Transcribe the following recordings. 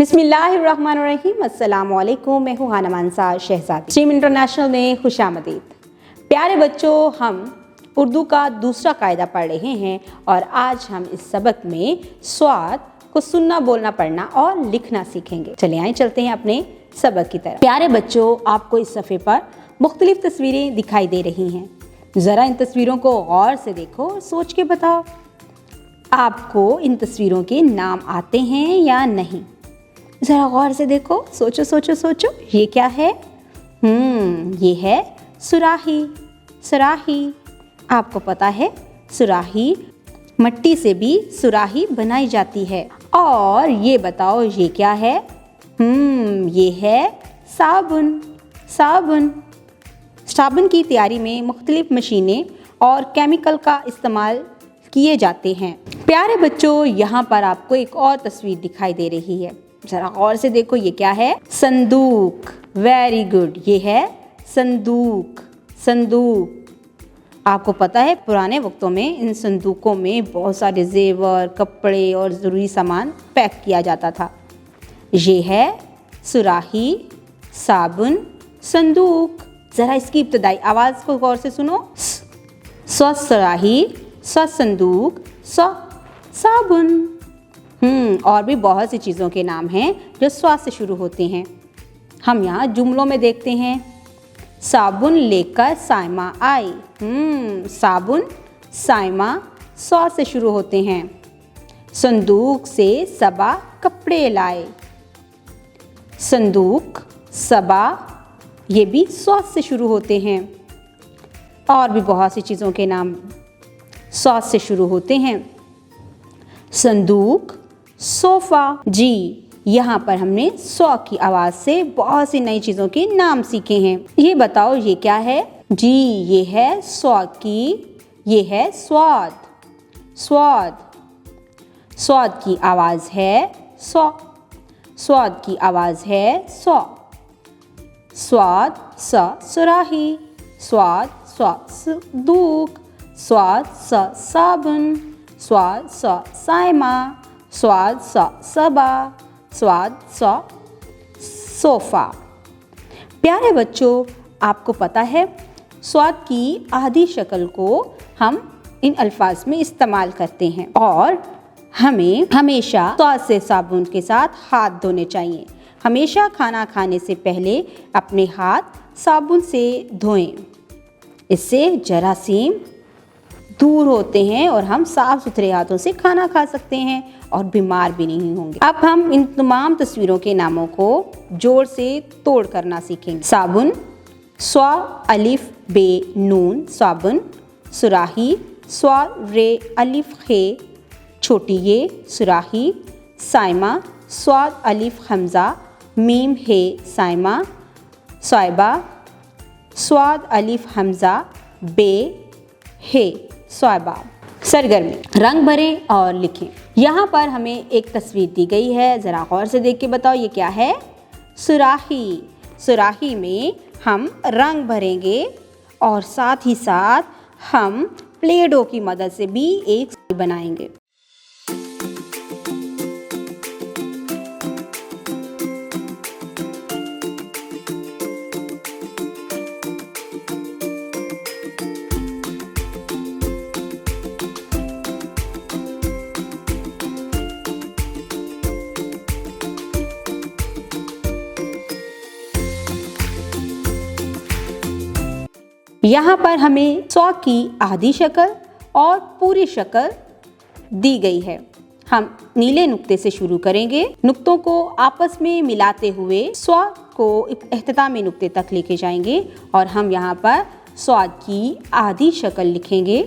बिस्मिल्लाहिर्रहमानिर्रहीम। अस्सलाम वालेकुम। मैं हूँ हाना मानसा शहजादी। स्ट्रीम इंटरनेशनल में खुशामदीद। प्यारे बच्चों, हम उर्दू का दूसरा कायदा पढ़ रहे हैं और आज हम इस सबक में स्वाद को सुनना, बोलना, पढ़ना और लिखना सीखेंगे। चले आए चलते हैं अपने सबक की तरफ। प्यारे बच्चों, आपको इस सफ़े पर मुख्तलिफ तस्वीरें दिखाई दे रही हैं। ज़रा इन तस्वीरों को गौर से देखो और सोच के बताओ, आपको इन तस्वीरों के नाम आते हैं या नहीं? ज़रा गौर से देखो, सोचो सोचो सोचो, ये क्या है? ये है सुराही। सुराही, आपको पता है सुराही मिट्टी से भी सुराही बनाई जाती है। और ये बताओ, ये क्या है? ये है साबुन। साबुन, साबुन की तैयारी में मुख्तलिफ मशीनें और केमिकल का इस्तेमाल किए जाते हैं। प्यारे बच्चों, यहाँ पर आपको एक और तस्वीर दिखाई दे रही है। जरा गौर से देखो, ये क्या है? संदूक। वेरी गुड, ये है संदूक। संदूक, आपको पता है पुराने वक्तों में इन संदूकों में बहुत सारे जेवर, कपड़े और ज़रूरी सामान पैक किया जाता था। ये है सुराही, साबुन, संदूक। ज़रा इसकी इब्तदाई आवाज़ को गौर से सुनो। स्व सुराही, स्व संदूक, स्व साबुन। और भी बहुत सी चीज़ों के नाम हैं जो स्वा से शुरू होते हैं। हम यहाँ जुमलों में देखते हैं, साबुन लेकर साइमा आई। साबुन, साइमा स्वा से शुरू होते हैं। संदूक से सबा कपड़े लाए। संदूक, सबा, ये भी स्वा से शुरू होते हैं। और भी बहुत सी चीज़ों के नाम स्वा से शुरू होते हैं। संदूक, सोफ़ा। जी, यहाँ पर हमने सौ की आवाज़ से बहुत सी नई चीज़ों के नाम सीखे हैं। ये बताओ, ये क्या है? जी, ये है सौ की, ये है स्वाद। स्वाद, स्वाद की आवाज़ है सौ। स्वाद की आवाज़ है सौ। स्वाद, स सुराही। स्वाद, स्व संदूक। स्वाद, स साबुन। स्वाद, स साइमा। स्वाद, स सबा। स्वाद, स सोफ़ा। प्यारे बच्चों, आपको पता है स्वाद की आधी शक्ल को हम इन अल्फाज में इस्तेमाल करते हैं और हमें हमेशा स्वाद से साबुन के साथ हाथ धोने चाहिए। हमेशा खाना खाने से पहले अपने हाथ साबुन से धोएं। इससे जरासीम दूर होते हैं और हम साफ सुथरे हाथों से खाना खा सकते हैं और बीमार भी नहीं होंगे। अब हम इन तमाम तस्वीरों के नामों को जोर से तोड़ करना सीखेंगे। साबुन, स्वा अलिफ बे नून साबुन। सुराही, स्वा रे अलिफ खे छोटी ये सुराही। साइमा, स्वाद अलिफ हमजा मीम हे साइमा। साइबा, स्वाद अलिफ हमजा बे हे स्वाइबा। सरगर्मी, रंग भरें और लिखें। यहाँ पर हमें एक तस्वीर दी गई है, ज़रा गौर से देख के बताओ, ये क्या है? सुराही। सुराही में हम रंग भरेंगे और साथ ही साथ हम प्ले डो की मदद से भी एक बनाएंगे। यहाँ पर हमें सौ की आधी शक्ल और पूरी शक्ल दी गई है। हम नीले नुक्ते से शुरू करेंगे। नुक्तों को आपस में मिलाते हुए सौ को इख्तितामी नुक्ते तक लेके जाएंगे और हम यहाँ पर स्वाद की आधी शक्ल लिखेंगे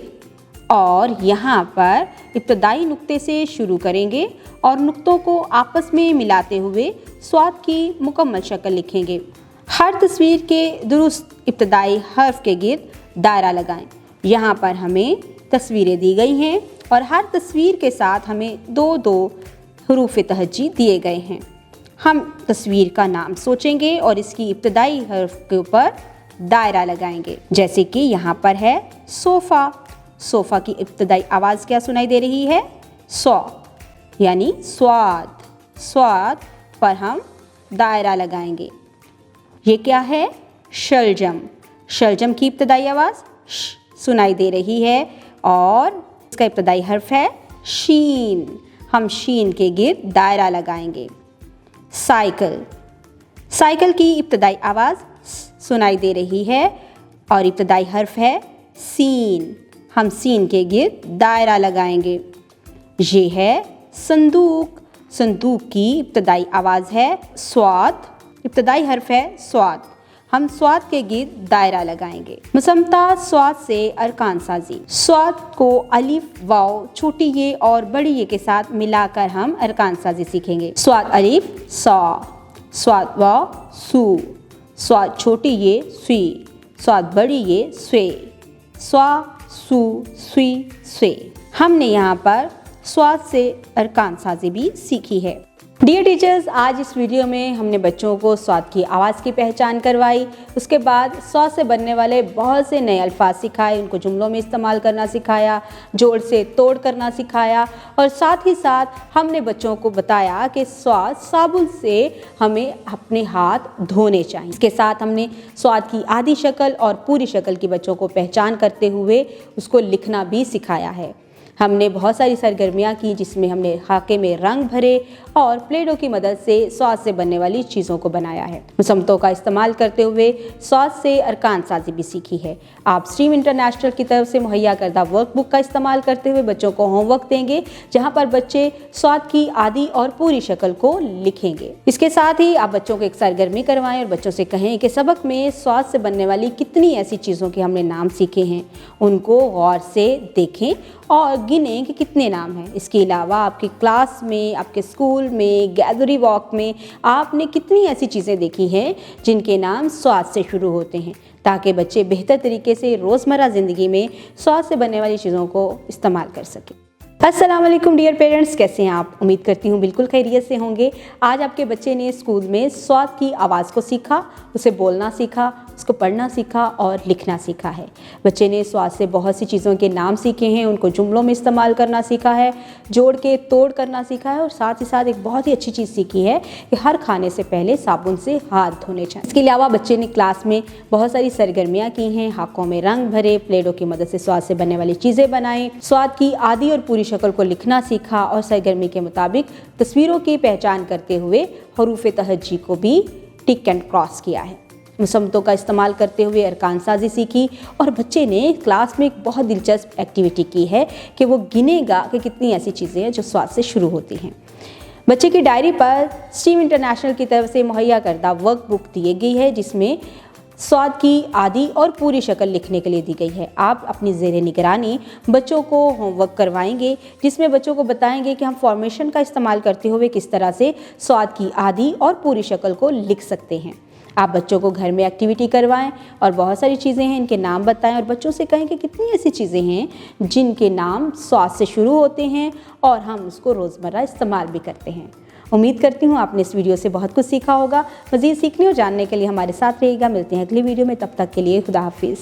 और यहाँ पर इब्तदाई नुक्ते से शुरू करेंगे और नुक्तों को आपस में मिलाते हुए स्वाद की मुकम्मल शक्ल लिखेंगे। हर तस्वीर के दुरुस्त इब्तदाई हर्फ के गिर्द दायरा लगाएं। यहाँ पर हमें तस्वीरें दी गई हैं और हर तस्वीर के साथ हमें दो दो हरूफ तहज्जी दिए गए हैं। हम तस्वीर का नाम सोचेंगे और इसकी इब्तदाई हर्फ के ऊपर दायरा लगाएंगे। जैसे कि यहाँ पर है सोफ़ा। सोफ़ा की इब्तदाई आवाज़ क्या सुनाई दे रही है? सौ, यानी स्वाद। स्वाद, पर हम दायरा लगाएंगे। ये क्या है? शलजम। शलजम की इब्तदाई आवाज़ श सुनाई दे रही है और इसका इब्तदाई हर्फ है शीन। हम शीन के गिर्द दायरा लगाएंगे। साइकिल। साइकिल की इब्तदाई आवाज़ सुनाई दे रही है और इब्तदाई हर्फ है सीन। हम सीन के गिर्द दायरा लगाएंगे। ये है संदूक। संदूक की इब्तदाई आवाज़ है स्वाद। इब्तदाई हर्फ है स्वाद। हम स्वाद के गिर्द दायरा लगाएंगे। मुसम्ता स्वाद से अरकान साजी। स्वाद को अलिफ, वाव, छोटी ये और बड़ी ये के साथ मिलाकर हम अरकान साजी सीखेंगे। स्वाद अलिफ सा, स्वाद वाव सू, स्वाद छोटी ये स्वी, स्वाद बड़ी ये स्वे, स्वा सू स्वी स्वे। हमने यहाँ पर स्वाद से अरकान साजी भी सीखी है। डियर टीचर्स, आज इस वीडियो में हमने बच्चों को स्वाद की आवाज़ की पहचान करवाई। उसके बाद स्वाद से बनने वाले बहुत से नए अल्फाज सिखाए, उनको जुमलों में इस्तेमाल करना सिखाया, जोड़ से तोड़ करना सिखाया और साथ ही साथ हमने बच्चों को बताया कि स्वाद साबुन से हमें अपने हाथ धोने चाहिए। इसके साथ हमने स्वाद की आधी शक्ल और पूरी शक्ल की बच्चों को पहचान करते हुए उसको लिखना भी सिखाया है। हमने बहुत सारी सरगर्मियाँ की जिसमें हमने खाके में रंग भरे और प्लेडो की मदद से स्वाद से बनने वाली चीज़ों को बनाया है। मुसम्मतों का इस्तेमाल करते हुए स्वाद से अरकान साजी भी सीखी है। आप स्ट्रीम इंटरनेशनल की तरफ से मुहैया करदा वर्कबुक का इस्तेमाल करते हुए बच्चों को होमवर्क देंगे, जहाँ पर बच्चे स्वाद की आधी और पूरी शक्ल को लिखेंगे। इसके साथ ही आप बच्चों को एक सरगर्मी करवाएं और बच्चों से कहें कि सबक में स्वाद से बनने वाली कितनी ऐसी चीज़ों के हमने नाम सीखे हैं, उनको गौर से देखें और गिनें कि कितने नाम हैं। इसके अलावा आपकी क्लास में, आपके स्कूल में, गैदरी वॉक में आपने कितनी ऐसी चीज़ें देखी हैं जिनके नाम स्वाद से शुरू होते हैं, ताकि बच्चे बेहतर तरीके से रोज़मर्रा ज़िंदगी में स्वाद से बनने वाली चीज़ों को इस्तेमाल कर सकें। अस्सलाम वालेकुम डियर पेरेंट्स, कैसे हैं आप? उम्मीद करती हूँ बिल्कुल खैरियत से होंगे। आज आपके बच्चे ने स्कूल में स्वाद की आवाज़ को सीखा, उसे बोलना सीखा, उसको पढ़ना सीखा और लिखना सीखा है। बच्चे ने स्वाद से बहुत सी चीज़ों के नाम सीखे हैं, उनको जुमलों में इस्तेमाल करना सीखा है, जोड़ के तोड़ करना सीखा है और साथ ही साथ एक बहुत ही अच्छी चीज़ सीखी है कि हर खाने से पहले साबुन से हाथ धोने चाहिए। इसके अलावा बच्चे ने क्लास में बहुत सारी सरगर्मियाँ की हैं, हाथों में रंग भरे, प्लेडो की मदद से स्वाद से बनने वाली चीज़ें बनाई, स्वाद की आधी और पूरी शक्ल को लिखना सीखा और सरगर्मी के मुताबिक तस्वीरों की पहचान करते हुए हरूफ तहज्जी को भी टिक एंड क्रॉस किया है। मुसम्मतों का इस्तेमाल करते हुए अरकान साजी सीखी और बच्चे ने क्लास में एक बहुत दिलचस्प एक्टिविटी की है कि वो गिनेगा कि कितनी ऐसी चीज़ें हैं जो स्वाद से शुरू होती हैं। बच्चे की डायरी पर स्ट्रीम इंटरनेशनल की तरफ से मुहैया करदा वर्कबुक दी गई है, जिसमें स्वाद की आधी और पूरी शक्ल लिखने के लिए दी गई है। आप अपनी ज़ेरे निगरानी बच्चों को होमवर्क करवाएंगे, जिसमें बच्चों को बताएंगे कि हम फॉर्मेशन का इस्तेमाल करते हुए किस तरह से स्वाद की आधी और पूरी शक्ल को लिख सकते हैं। आप बच्चों को घर में एक्टिविटी करवाएं और बहुत सारी चीज़ें हैं, इनके नाम बताएं और बच्चों से कहें कि कितनी ऐसी चीज़ें हैं जिनके नाम स्वाद से शुरू होते हैं और हम उसको रोज़मर्रा इस्तेमाल भी करते हैं। उम्मीद करती हूँ आपने इस वीडियो से बहुत कुछ सीखा होगा। मज़ीद सीखने और जानने के लिए हमारे साथ रहिएगा। मिलते हैं अगली वीडियो में, तब तक के लिए खुदा हाफिज़।